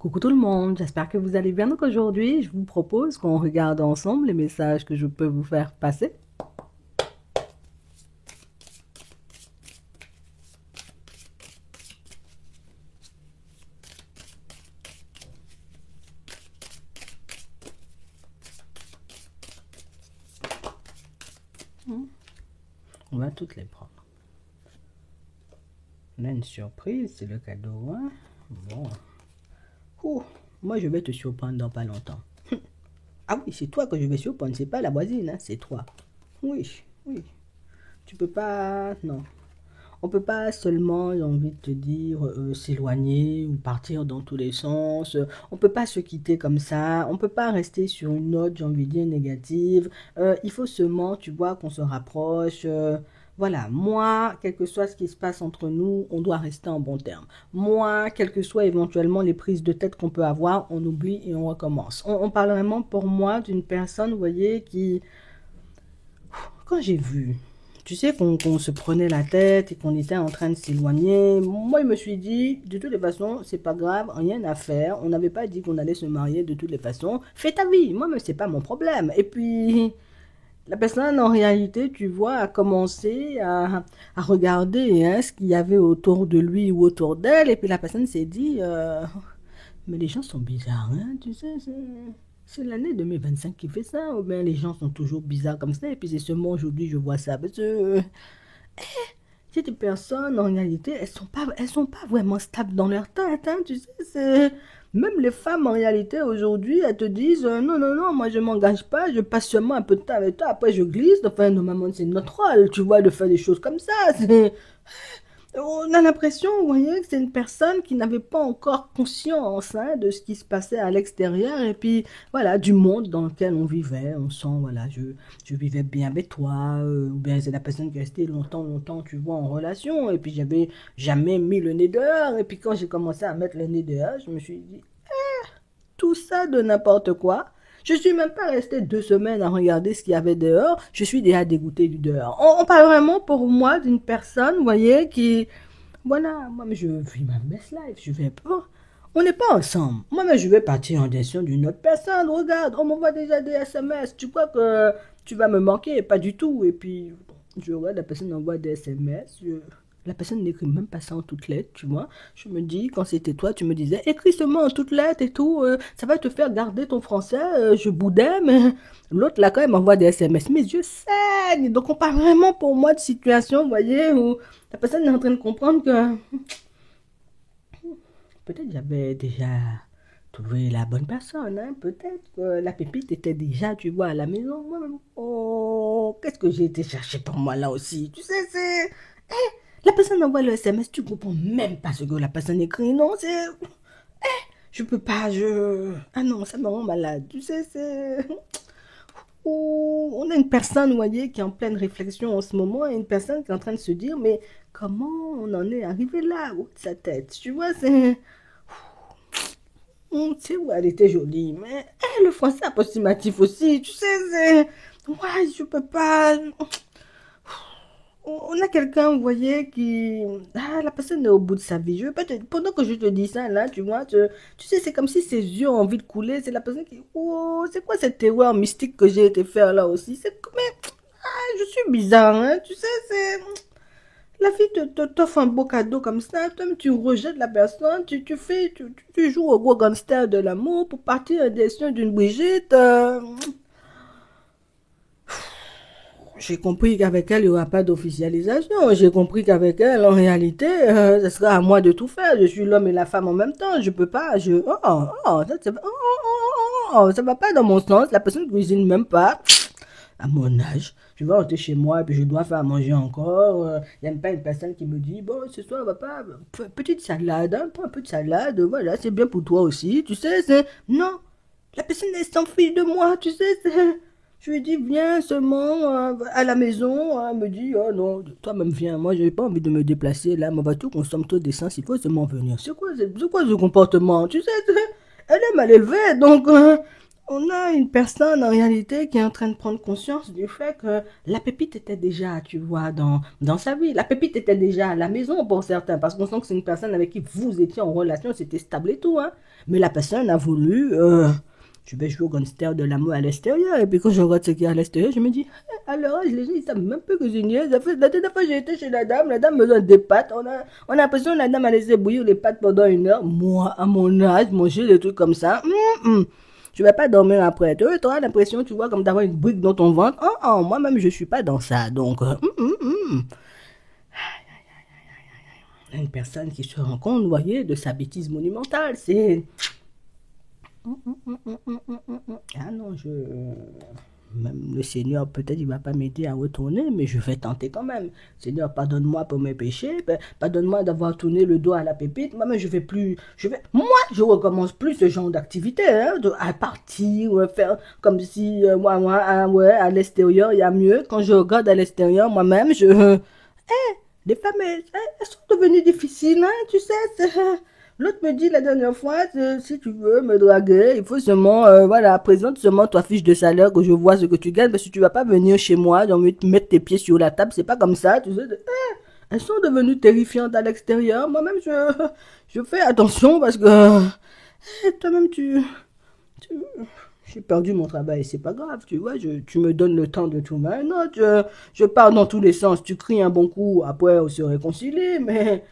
Coucou tout le monde, j'espère que vous allez bien. Donc aujourd'hui, je vous propose qu'on regarde ensemble les messages que je peux vous faire passer. On va toutes les prendre. On a une surprise, c'est le cadeau, hein? Bon. Ouh, moi je vais te surprendre dans pas longtemps. Ah oui, c'est toi que je vais surprendre, c'est pas la voisine, hein, c'est toi. Oui, oui. Tu peux pas... Non. On peut pas seulement, j'ai envie de te dire, s'éloigner ou partir dans tous les sens. On peut pas se quitter comme ça. On peut pas rester sur une note, j'ai envie de dire, négative. Il faut seulement, tu vois, qu'on se rapproche. Voilà, moi, quel que soit ce qui se passe entre nous, on doit rester en bon terme. Moi, quelles que soient éventuellement les prises de tête qu'on peut avoir, on oublie et on recommence. On parle vraiment pour moi d'une personne, vous voyez, qui, quand j'ai vu, tu sais, qu'on se prenait la tête et qu'on était en train de s'éloigner, moi, je me suis dit, de toutes les façons, c'est pas grave, rien à faire. On n'avait pas dit qu'on allait se marier de toutes les façons. Fais ta vie, moi, mais c'est pas mon problème. Et puis, la personne, en réalité, tu vois, a commencé à regarder hein, ce qu'il y avait autour de lui ou autour d'elle. Et puis, la personne s'est dit, mais les gens sont bizarres, hein, tu sais, c'est l'année 2025 qui fait ça, ou bien les gens sont toujours bizarres comme ça, et puis c'est seulement aujourd'hui je vois ça, parce que ces personnes, en réalité, elles sont pas vraiment stables dans leur tête, hein, tu sais, Même les femmes, en réalité, aujourd'hui, elles te disent, non, non, non, moi je m'engage pas, je passe seulement un peu de temps avec toi, après je glisse, enfin, normalement c'est notre rôle, tu vois, de faire des choses comme ça, on a l'impression, vous voyez, que c'est une personne qui n'avait pas encore conscience hein, de ce qui se passait à l'extérieur et puis voilà, du monde dans lequel on vivait. On sent, voilà, je vivais bien avec toi, ou bien c'est la personne qui est restée longtemps, longtemps, tu vois, en relation et puis j'avais jamais mis le nez dehors et puis quand j'ai commencé à mettre le nez dehors, je me suis dit, tout ça de n'importe quoi. Je suis même pas resté 2 semaines à regarder ce qu'il y avait dehors. Je suis déjà dégoûté du dehors. On parle vraiment pour moi d'une personne, vous voyez, qui, voilà, moi, mais je vis ma best life. Je vais pas. On n'est pas ensemble. Moi, mais je vais partir en direction d'une autre personne. Regarde, on m'envoie déjà des SMS. Tu crois que tu vas me manquer? Pas du tout. Et puis, je regarde, la personne envoie des SMS. La personne n'écrit même pas ça en toutes lettres, tu vois. Je me dis, quand c'était toi, tu me disais, écris seulement en toutes lettres et tout, ça va te faire garder ton français. Je boudais, mais l'autre, là, quand même, m'envoie des SMS. Mes yeux saignent. Donc, on parle vraiment pour moi de situation, vous voyez, où la personne est en train de comprendre que peut-être j'avais déjà trouvé la bonne personne, hein. Peut-être que la pépite était déjà, tu vois, à la maison. Moi-même. Oh, qu'est-ce que j'ai été chercher pour moi là aussi. Tu sais, c'est... La personne envoie le SMS, tu comprends même pas ce que la personne écrit, non, c'est... Je peux pas, je... Ah non, ça me rend malade, tu sais, c'est... On a une personne, vous voyez, qui est en pleine réflexion en ce moment, et une personne qui est en train de se dire, mais comment on en est arrivé là, haut de sa tête, tu vois, c'est... Tu sais, ouais, elle était jolie, mais le français approximatif aussi, tu sais, c'est... Ouais, je peux pas... On a quelqu'un, vous voyez, qui... Ah, la personne est au bout de sa vie. Je veux pas te... Pendant que je te dis ça, là, tu vois, tu sais, c'est comme si ses yeux ont envie de couler. C'est la personne qui... Oh, c'est quoi cette terreur mystique que j'ai été faire là aussi? C'est comme... Je suis bizarre, hein, tu sais, c'est... La fille t'offre un beau cadeau comme ça, toi tu rejettes la personne, tu joues au gros gangster de l'amour pour partir en direction d'une Brigitte. J'ai compris qu'avec elle, il n'y aura pas d'officialisation. J'ai compris qu'avec elle, en réalité, ce sera à moi de tout faire. Je suis l'homme et la femme en même temps. Je peux pas. Ça va pas dans mon sens. La personne ne cuisine même pas. À mon âge, je vais rentrer chez moi et puis je dois faire à manger encore. Il n'y a pas une personne qui me dit, bon, ce soir, on va pas. Petite salade, hein, prends un peu de salade. Voilà, c'est bien pour toi aussi. Tu sais, c'est. Non. La personne, elle s'enfuit de moi. Tu sais, c'est. Je lui dis, viens seulement à la maison. Elle me dit, oh non, toi-même viens. Moi, je n'ai pas envie de me déplacer. Là, ma voiture consomme trop d'essence. Il faut seulement venir. C'est quoi ce comportement? Tu sais, elle est mal élevée. Donc, on a une personne en réalité qui est en train de prendre conscience du fait que la pépite était déjà, tu vois, dans sa vie. La pépite était déjà à la maison pour certains, parce qu'on sent que c'est une personne avec qui vous étiez en relation, c'était stable et tout, hein. Mais la personne a voulu, je vais jouer au gangster de l'amour à l'extérieur. Et puis quand je regarde ce qu'il y a à l'extérieur, je me dis, à leur âge, les gens, ils savent même plus cuisiner. La dernière fois, j'ai été chez la dame me donne des pâtes. On a l'impression que la dame a laissé bouillir les pâtes pendant 1 heure. Moi, à mon âge, manger des trucs comme ça, tu vas pas dormir après. Tu auras l'impression, tu vois, comme d'avoir une brique dans ton ventre. Oh, oh, moi-même, je suis pas dans ça. Donc, une personne qui se rend compte, vous voyez, de sa bêtise monumentale. C'est... Ah non, même le Seigneur, peut-être il va pas m'aider à retourner, mais je vais tenter quand même. Seigneur, pardonne-moi pour mes péchés, pardonne-moi d'avoir tourné le dos à la pépite. Moi, je vais plus, moi, je recommence plus ce genre d'activité, hein, à partir, faire comme si, ouais, à l'extérieur, il y a mieux. Quand je regarde à l'extérieur, moi-même, les femmes, elles sont devenues difficiles, hein, tu sais, l'autre me dit la dernière fois, si tu veux me draguer, il faut seulement, voilà, présente seulement ta fiche de salaire que je vois ce que tu gagnes, parce que tu vas pas venir chez moi, donc mettre tes pieds sur la table, c'est pas comme ça, tu sais. Elles sont devenues terrifiantes à l'extérieur. Moi-même, je fais attention parce que toi-même, tu, j'ai perdu mon travail, c'est pas grave, tu vois, tu me donnes le temps de tout maintenant, je pars dans tous les sens, tu cries un bon coup, après on se réconcilie, mais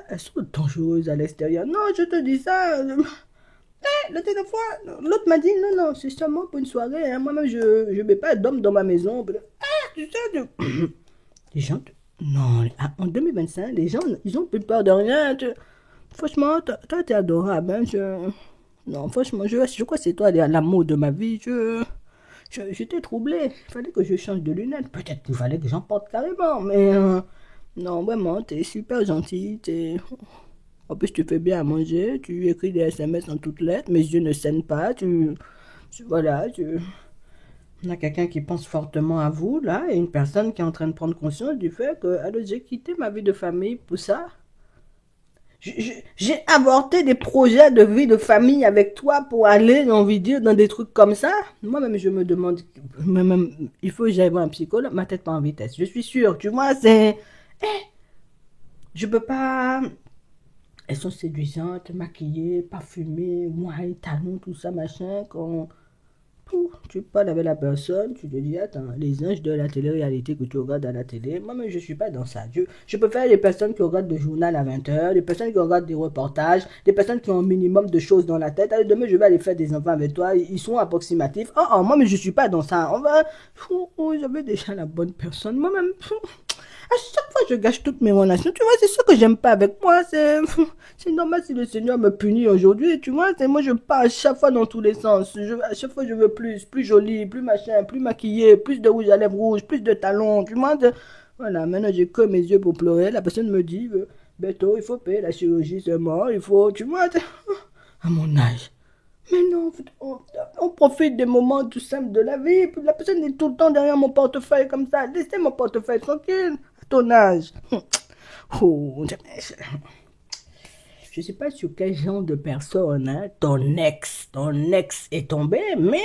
elles sont dangereuses à l'extérieur. Non, je te dis ça, la dernière fois, l'autre m'a dit, non, non, c'est seulement pour une soirée, hein. Moi-même, je mets pas d'homme dans ma maison. Tu sais, les gens, non, en 2025, les gens, ils ont plus peur de rien. Franchement, toi, t'es adorable, hein, non, franchement, je crois que c'est toi l'amour de ma vie. J'étais troublé. Il fallait que je change de lunettes. Peut-être qu'il fallait que j'en porte carrément. Mais non, vraiment, t'es super gentil. En plus, tu fais bien à manger. Tu écris des SMS en toutes lettres. Mes yeux ne saignent pas. Voilà, on a quelqu'un qui pense fortement à vous, là. Et une personne qui est en train de prendre conscience du fait que, alors, j'ai quitté ma vie de famille pour ça. J'ai avorté des projets de vie de famille avec toi pour aller, j'ai envie de dire, dans des trucs comme ça. Moi-même, je me demande, il faut que j'aille voir un psychologue, ma tête pas en vitesse. Je suis sûre, tu vois, je peux pas. Elles sont séduisantes, maquillées, parfumées, moines, talons, tout ça, machin. Quand tu parles avec la personne, tu te dis, attends, les anges de la télé-réalité que tu regardes à la télé, moi-même, je suis pas dans ça. Je préfère les personnes qui regardent le journal à 20 h, des personnes qui regardent des reportages, des personnes qui ont un minimum de choses dans la tête. Allez, demain, je vais aller faire des enfants avec toi, ils sont approximatifs. Oh, oh, moi, mais je suis pas dans ça. J'avais déjà la bonne personne. Moi-même, à chaque fois, je gâche toutes mes relations. Tu vois, c'est ce que j'aime pas avec moi. C'est normal si le Seigneur me punit aujourd'hui. Tu vois, moi, je pars à chaque fois dans tous les sens. À chaque fois, je veux plus jolie, plus machin, plus maquillée, plus de rouge à lèvres rouge, plus de talons. Tu vois, voilà, maintenant, j'ai que mes yeux pour pleurer. La personne me dit, Beto, il faut payer la chirurgie seulement. Il faut, tu vois, à mon âge. Mais non, on profite des moments tout simples de la vie. La personne est tout le temps derrière mon portefeuille comme ça. Laissez mon portefeuille tranquille, à ton âge. Oh, je ne sais pas sur quel genre de personne, hein, ton ex est tombé, mais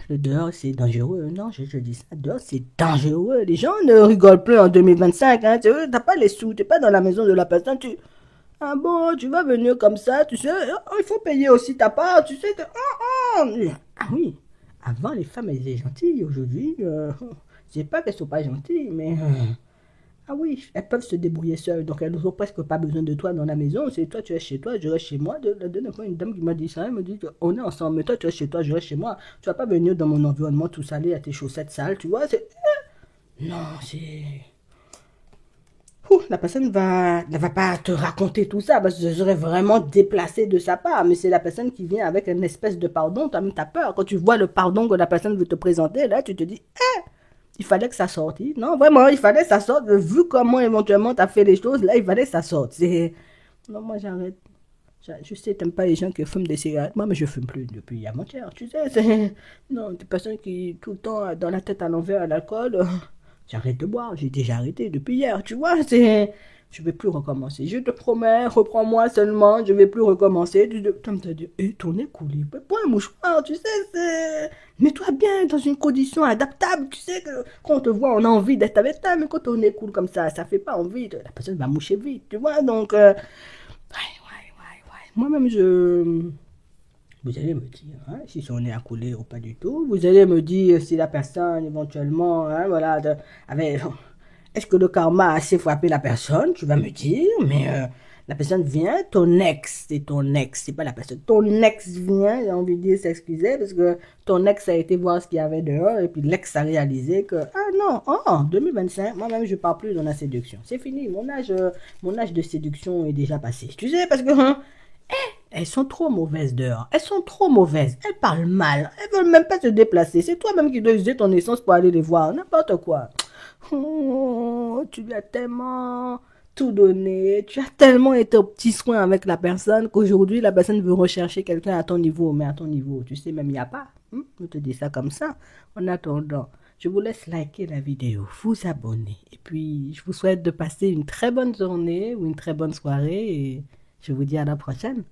le dehors c'est dangereux. Non, je dis ça, dehors c'est dangereux. Les gens ne rigolent plus en 2025. Hein. Tu n'as pas les sous, tu n'es pas dans la maison de la personne. Ah bon, tu vas venir comme ça, tu sais, il faut payer aussi ta part, tu sais. Ah oui, avant les femmes elles étaient gentilles, aujourd'hui, je sais pas qu'elles sont pas gentilles, mais ah oui, elles peuvent se débrouiller seules, donc elles n'ont presque pas besoin de toi dans la maison. C'est toi, tu restes chez toi, je reste chez moi. La dernière fois, une dame qui m'a dit ça, elle me dit on est ensemble, mais toi, tu restes chez toi, je reste chez moi. Tu vas pas venir dans mon environnement tout salé à tes chaussettes sales, tu vois. Non, c'est. La personne ne va pas te raconter tout ça parce que ce serait vraiment déplacé de sa part. Mais c'est la personne qui vient avec une espèce de pardon. Toi-même, t'as peur. Quand tu vois le pardon que la personne veut te présenter, là, tu te dis, il fallait que ça sorte. Non, vraiment, il fallait que ça sorte. Vu comment éventuellement t'as fait les choses, là, il fallait que ça sorte. Non, moi, j'arrête. Je sais, t'aimes pas les gens qui fument des cigarettes. Moi, mais je fume plus depuis avant-hier. Tu sais, non, des personnes qui, tout le temps, dans la tête à l'envers à l'alcool. J'arrête de boire, j'ai déjà arrêté depuis hier, tu vois, je vais plus recommencer. Je te promets, reprends-moi seulement, je vais plus recommencer. Tom t'a dit, ton nez coulé. Prends un mouchoir, tu sais, c'est... Mets-toi bien dans une condition adaptable. Tu sais que quand on te voit, on a envie d'être avec toi, mais quand ton nez coule comme ça fait pas envie. La personne va moucher vite, tu vois. Donc, ouais. Moi-même, vous allez me dire hein, si son nez a coulé ou pas du tout. Vous allez me dire si la personne, éventuellement, hein, voilà, avait... Est-ce que le karma a assez frappé la personne? Tu vas me dire, mais la personne vient, ton ex, c'est ton ex, c'est pas la personne. Ton ex vient, j'ai envie de dire s'excuser, parce que ton ex a été voir ce qu'il y avait dehors, et puis l'ex a réalisé que, ah non, oh, 2025, moi-même je parle plus dans la séduction. C'est fini, mon âge de séduction est déjà passé. Tu sais, parce que, hein, elles sont trop mauvaises dehors. Elles sont trop mauvaises. Elles parlent mal. Elles veulent même pas se déplacer. C'est toi-même qui dois user ton essence pour aller les voir. N'importe quoi. Oh, tu lui as tellement tout donné. Tu as tellement été au petit soin avec la personne qu'aujourd'hui, la personne veut rechercher quelqu'un à ton niveau. Mais à ton niveau, tu sais, même il n'y a pas. Je te dis ça comme ça. En attendant, je vous laisse liker la vidéo, vous abonner. Et puis, je vous souhaite de passer une très bonne journée ou une très bonne soirée. Et je vous dis à la prochaine.